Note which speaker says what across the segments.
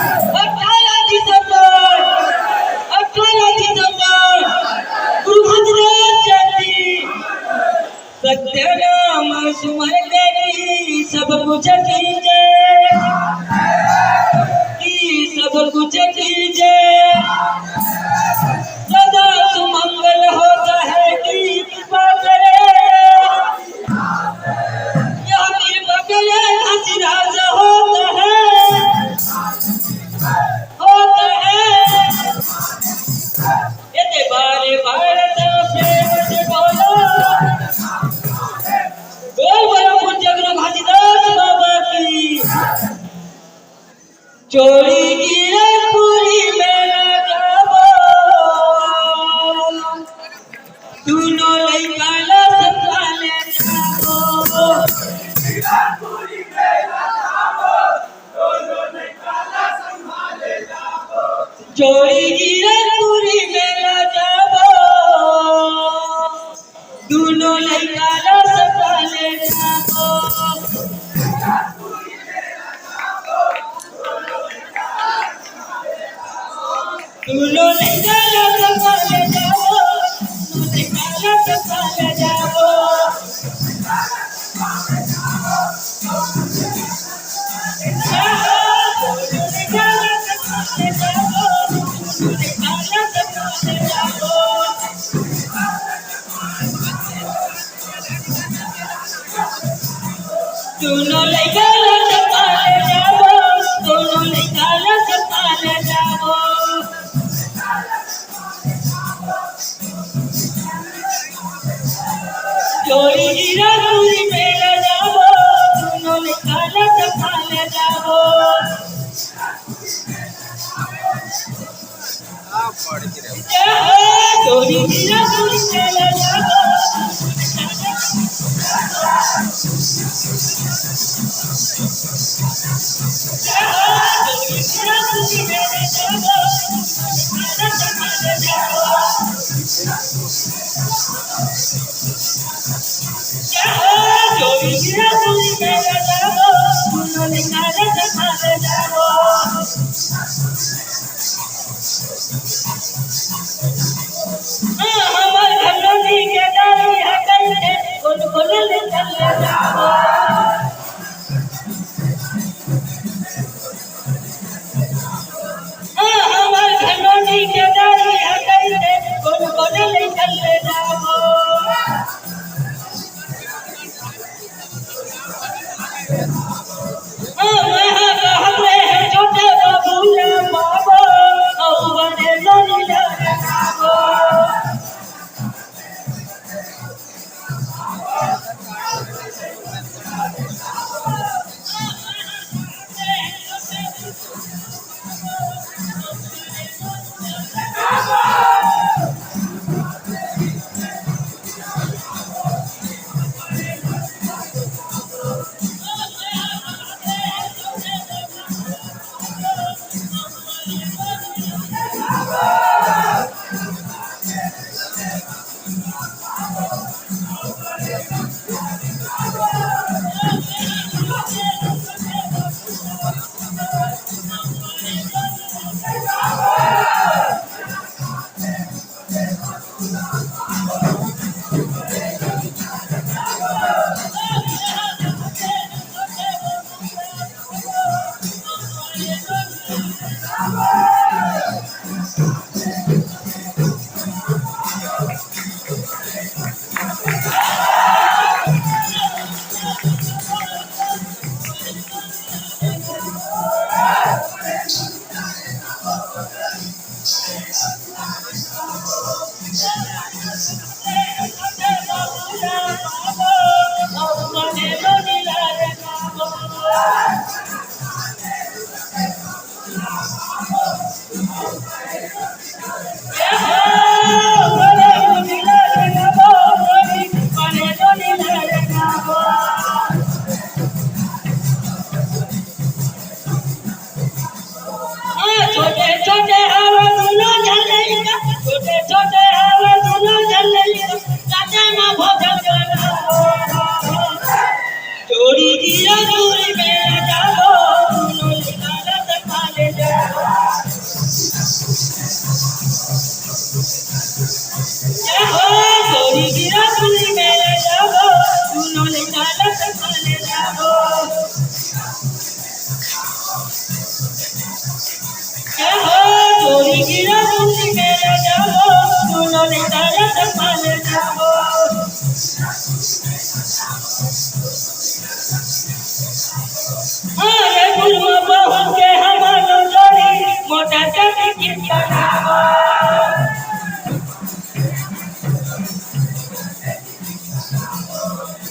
Speaker 1: 18 December 18 December गुरु हजरत जयंती सत्य नाम सुमर करी सब कुछ कीजिए की सब कुछ कीजिए सदा सुमंगल होता है की कृपा करे या कृपा करे आशीर्वाद होता है ये बारे भारत प्रेम से बोलो बोल बोलो पूज्य गुरु घासीदास बाबा की चोरी गिरे पूरी मेला जाबो दोनों लइका ला संभाले जाबो चोरी गिरे पूरी मेला जाबो दोनों लइका ला संभाले जाबो दोनों लइका ला संभाले जाबो लइका ला संभाले जाबो दोनों लइका ला संभाले जाबो दोनों लइका ला संभाले जाबो चोरी गिरा पूरी मेला जाबो दोनों लइका ला संभाले जाबो चोरी गिरा पूरी मेला जाबो चोरी गिरा पूरी मेला जाबो दोनों लइका ला संभाले जाबो हमार घरनी के डाली है कइले कोन ले चले जाबो हमार घरनी के डाली है कइले कोन ले चले जाबो हमरे है छोटे बाबूला बाबा औ बने लोनी जाबो चोरी गिरा दूरी मेरा जाओ दोनों निकाला तक ले जाओ सुनो निकाला संभाले जाओ अरे गुरुआ बहु के हमारो जोड़ी मोटा जाति की तनावा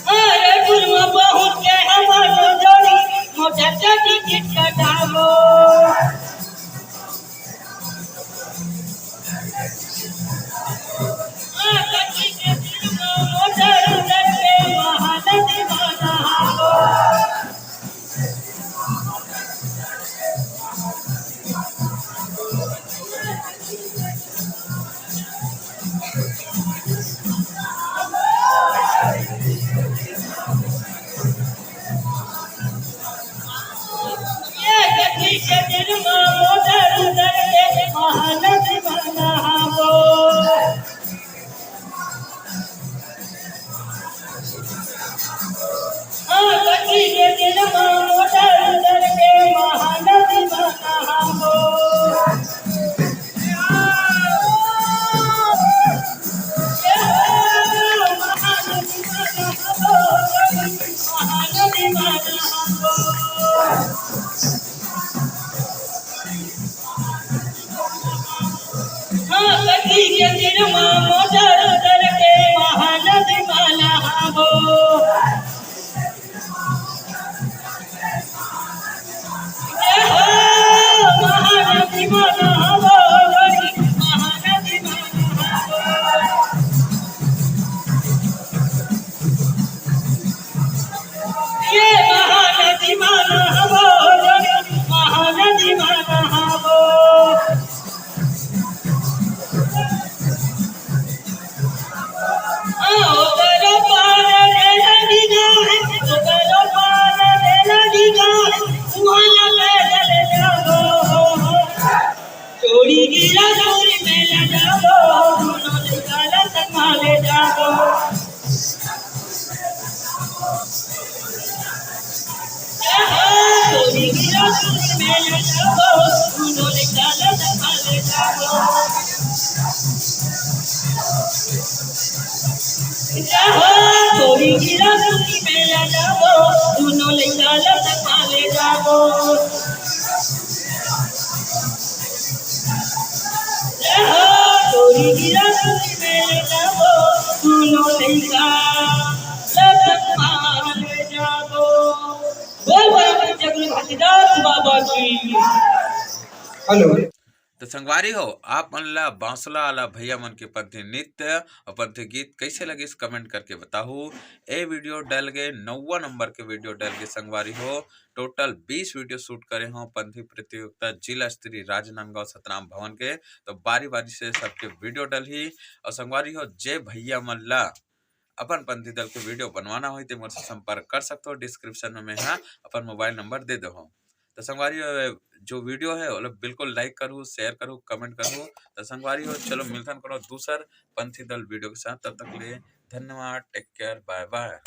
Speaker 1: अरे गुरुआ बहु के हमारो जोड़ी मोटा जाति की तनावा
Speaker 2: हेलो।
Speaker 3: तो संगवारी हो आप मन ला बांसुला वाला भैया मन के पंथी नृत्य और पंथी गीत कैसे लगे इस कमेंट करके बताओ। ए वीडियो डल गए 9वां नंबर के वीडियो डल गए संगवारी हो। टोटल 20 वीडियो शूट करे हो पंथी प्रतियोगिता जिला स्तरीय राजनांदगांव सतनाम भवन के। तो बारी बारी से सबके वीडियो डल ही और संगवारी हो जे भैया मन ला अपन पंथी दल के वीडियो बनवाना हो तो मुझसे संपर्क कर सकते हो। डिस्क्रिप्शन में मैं यहाँ अपन मोबाइल नंबर दे दो। तो संगवारी जो वीडियो है वो बिल्कुल लाइक करूँ, शेयर करूँ, कमेंट करूँ। तो संगवारी हो चलो मिलथन करो दूसर पंथी दल वीडियो के साथ। तब तक लिए धन्यवाद, टेक केयर, बाय बाय।